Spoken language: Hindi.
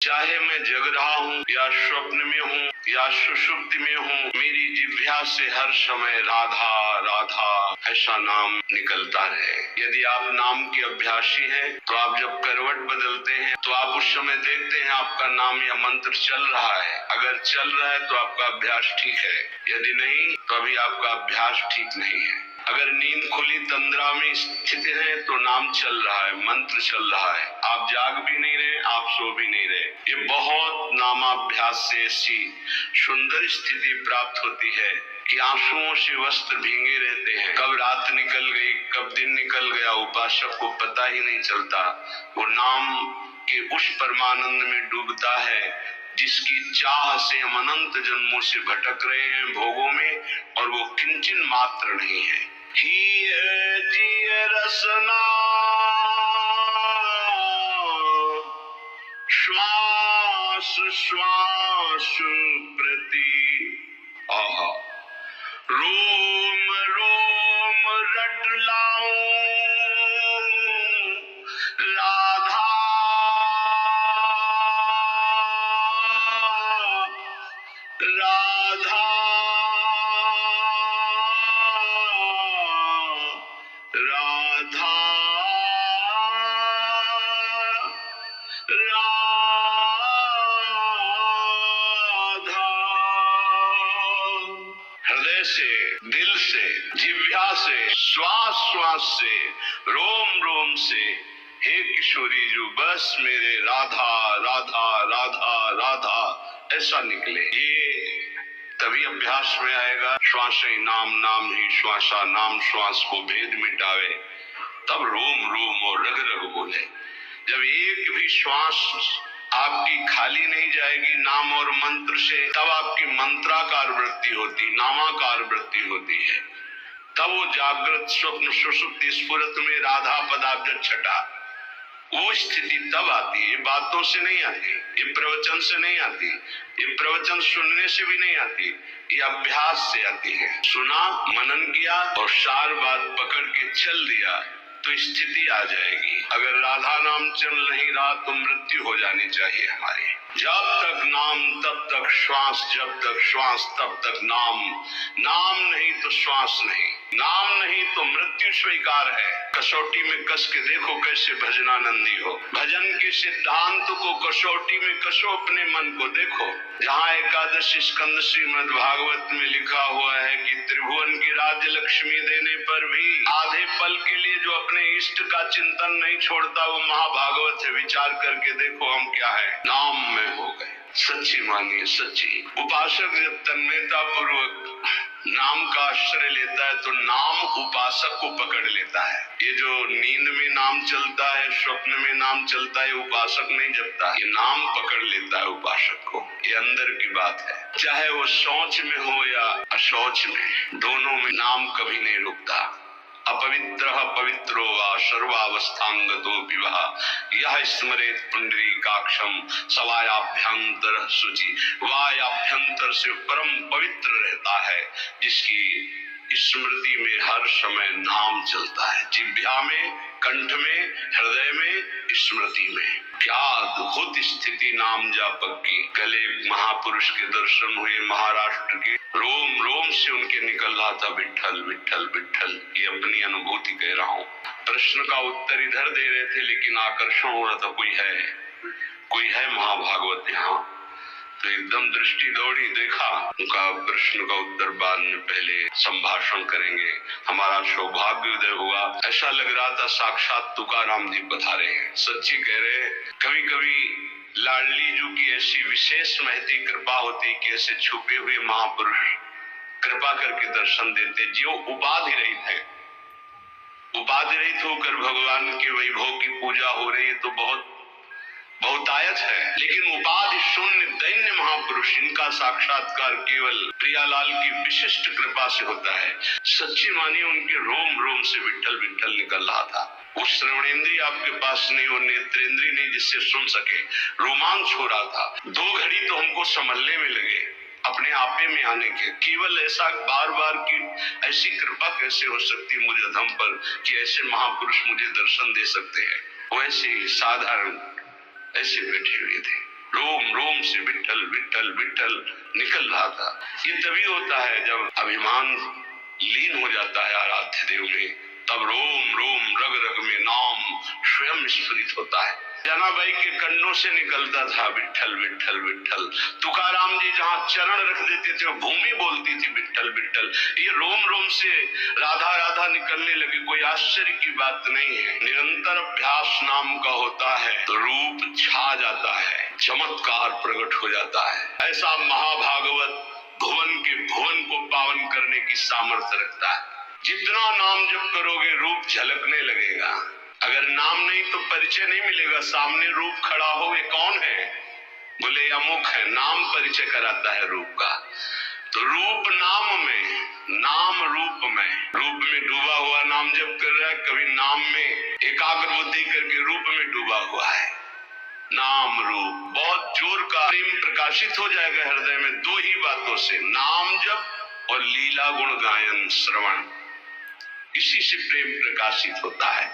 चाहे मैं जग रहा हूँ या स्वप्न में हूँ या सुषुप्ति में हूँ, मेरी जिह्वा से हर समय राधा राधा ऐसा नाम निकलता रहे। यदि आप नाम के अभ्यासी हैं तो आप जब करवट बदलते हैं तो आप उस समय देखते हैं आपका नाम या मंत्र चल रहा है। अगर चल रहा है तो आपका अभ्यास ठीक है, यदि नहीं तो अभी आपका अभ्यास ठीक नहीं है। अगर नींद खुली तंद्रा में स्थित है तो नाम चल रहा है, मंत्र चल रहा है, आप जाग भी नहीं रहे, आप सो भी नहीं रहे। ये बहुत नामाभ्यास से ऐसी सुंदर स्थिति प्राप्त होती है कि आंसुओं से वस्त्र भींगे रहते हैं। कब रात निकल गई, कब दिन निकल गया, उपासक को पता ही नहीं चलता। वो नाम के उस परमानंद में डूबता है जिसकी चाह से हम अनंत जन्मों से भटक रहे हैं भोगों में, और वो किंचन मात्र नहीं है। ही जिय रसना श्वास श्वास प्रति, आहा रोम रोम रट लाऊं राधा राधा राधा राधा। हृदय से, दिल से, जिह्वा से, श्वास श्वास से, रोम रोम से, हे किशोरी जो बस मेरे राधा राधा राधा राधा ऐसा निकले। ये तभी अभ्यास में आएगा। श्वास ही नाम, नाम ही श्वासा, नाम श्वास को भेद मिटावे, तब रोम रोम और रग रग बोले। जब एक भी श्वास आपकी खाली नहीं जाएगी नाम और मंत्र से, तब आपकी मंत्राकार वृत्ति होती, नामाकार वृत्ति होती है। तब वो जागृत स्वप्न सुषुप्ति स्फुरत में राधा पदाब्ज छटा, वो स्थिति तब आती है। बातों से नहीं आती, ये प्रवचन से नहीं आती, ये प्रवचन सुनने से भी नहीं आती, ये अभ्यास से आती है। सुना, मनन किया और सार बात पकड़ के चल दिया तो स्थिति आ जाएगी। अगर राधा नाम चल नहीं रहा तो मृत्यु हो जानी चाहिए हमारी। जब तक नाम तब तक श्वास, जब तक श्वास तब तक नाम, नाम नहीं तो श्वास नहीं, नाम नहीं तो मृत्यु स्वीकार है। कसौटी में कस के देखो कैसे भजनानंदी हो। भजन के सिद्धांत को कसौटी में कसो, अपने मन को देखो। जहाँ एकादश स्कंद श्रीमद् भागवत में लिखा हुआ है कि त्रिभुवन की राज्य लक्ष्मी देने पर भी आधे पल के लिए जो अपने इष्ट का चिंतन नहीं छोड़ता वो महाभागवत है। विचार करके देखो हम क्या है, नाम में हो गए। सच्ची मानिए, सच्ची। उपासक जब तन्मयता पूर्वक नाम का आश्रय लेता है तो नाम उपासक को पकड़ लेता है। ये जो नींद में नाम चलता है, स्वप्न में नाम चलता है, उपासक नहीं जपता, ये नाम पकड़ लेता है उपासक को। ये अंदर की बात है। चाहे वो शौच में हो या अशौच में, दोनों में नाम कभी नहीं रुकता। अपवित्र पवित्रो वा सर्वावस्थांगतो विवाह यह स्मरेत पुंडरीकाक्षम सवायाभ्यंतर शुचि। वायाभ्यंतर से परम पवित्र रहता है जिसकी स्मृति में हर समय नाम चलता है। जिह्वा में, कंठ में, हृदय में, स्मृति में। क्या अद्भुत स्थिति नाम जापक की। कल एक महापुरुष के दर्शन हुए महाराष्ट्र के, रोम रोम से उनके निकल रहा था विठ्ठल विठ्ठल विठ्ठल। ये अपनी अनुभूति कह रहा हूँ। प्रश्न का उत्तर इधर दे रहे थे लेकिन आकर्षण हो रहा था, कोई है महाभागवत यहाँ। तो एकदम दृष्टि दौड़ी, देखा उनका प्रश्न का उत्तर बाद में, पहले संभाषण करेंगे। हमारा सौभाग्य उदय हुआ। ऐसा लग रहा था साक्षात तुकाराम जी पधारे हैं। सच्ची कह रहे, कभी कभी लाडली जी की ऐसी विशेष महती कृपा होती कि ऐसे छुपे हुए महापुरुष कृपा करके दर्शन देते। जो उपाधि रहित है, उपाधि रहित होकर भगवान के वैभव की पूजा हो रही है तो बहुतायत है। लेकिन उपाधि शून्य दैन्य महापुरुष, इनका साक्षात्कार केवल प्रियालाल की विशिष्ट कृपा से होता है। सच्ची मानिए उनके रोम रोम से विठ्ठल विठ्ठल निकल रहा था। वो श्रवणेंद्रिय आपके पास नहीं, वो नेत्रेंद्रिय नहीं जिससे सुन सके। रोमांच हो रहा था। 2 घड़ी तो हमको संभलने में लगे, अपने आपे में आने के। केवल ऐसा बार बार की ऐसी कृपा कैसे हो सकती मुझे अधम पर कि ऐसे महापुरुष मुझे दर्शन दे सकते हैं। वैसे ही साधारण ऐसे बैठे हुए थे। से विट्ठल विट्ठल विट्ठल निकल रहा था। ये तभी होता है जब अभिमान लीन हो जाता है आराध्य देव में, तब रोम रोम रग रग में नाम स्वयं स्फुरित होता है। जनाबाई के कंडों से निकलता था विट्ठल विट्ठल विट्ठल। तुकाराम जी जहाँ चरण रख देते थे वो भूमि बोलती थी विट्ठल विट्ठल। ये रोम रोम से राधा राधा निकलने लगी, कोई आश्चर्य की बात नहीं है। निरंतर अभ्यास नाम का होता है तो रूप छा जाता है, चमत्कार प्रकट हो जाता है। ऐसा महाभागवत भुवन के भुवन को पावन करने की सामर्थ्य रखता है। जितना नाम जप करोगे रूप झलकने लगेगा। अगर नाम नहीं तो परिचय नहीं मिलेगा। सामने रूप खड़ा हो, ये कौन है? बोले अमुक है। नाम परिचय कराता है रूप का। तो रूप नाम में, नाम रूप में, रूप में डूबा हुआ नाम जप कर रहा है, कभी नाम में एकाग्र बुद्धि करके रूप में डूबा हुआ है। नाम रूप बहुत जोर का प्रेम प्रकाशित हो जाएगा हृदय में दो ही बातों से, नाम जप और लीला गुण गायन श्रवण। इसी से प्रेम प्रकाशित होता है।